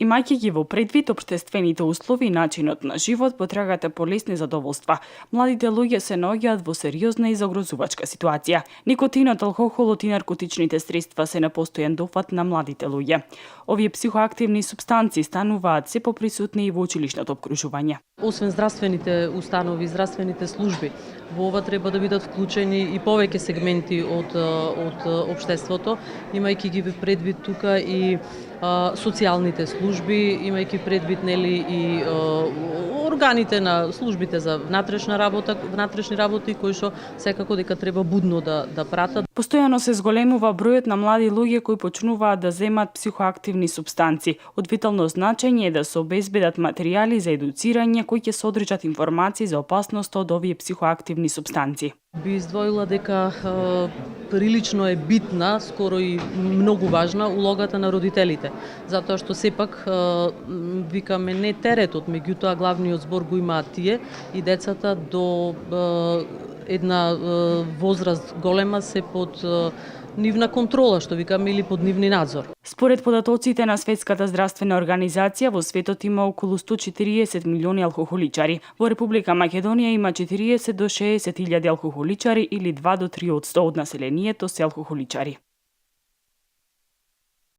Имајќи ги во предвид општествените услови и начинот на живот, потрагата по лесни задоволства, младите луѓе се наоѓаат во сериозна и загрозувачка ситуација. Никотинот, алкохолот и наркотичните средства се на постојан дофат на младите луѓе. Овие психоактивни супстанци стануваат се поприсутни и во училишното опкружување. Освен здравствените установи, здравствените служби, во ова треба да бидат вклучени и повеќе сегменти од општеството, имајќи ги предвид тука и социјалните служби, имајќи предвид и органите на службите за внатрешни работи кои што секако дека треба будно да пратат. Постојано се зголемува бројот на млади луѓе кои почнуваат да земат психоактивни супстанци. Од витално значење е да се обезбедат материјали за едуцирање кои ќе содржат информации за опасноста од овие психоактивни супстанци. Би издвоила дека прилично е битна, скоро и многу важна, улогата на родителите. Затоа што сепак викаме не теретот, меѓутоа главниот збор го имаат тие и децата до една возраст голема се под нивна контрола, што викаме, или под нивни надзор. Според податоците на Светската здравствена организација, во светот има околу 140 милиони алкохоличари. Во Република Македонија има 40 до 60 илјади алкохоличари или 2 до 3% од населението се алкохоличари.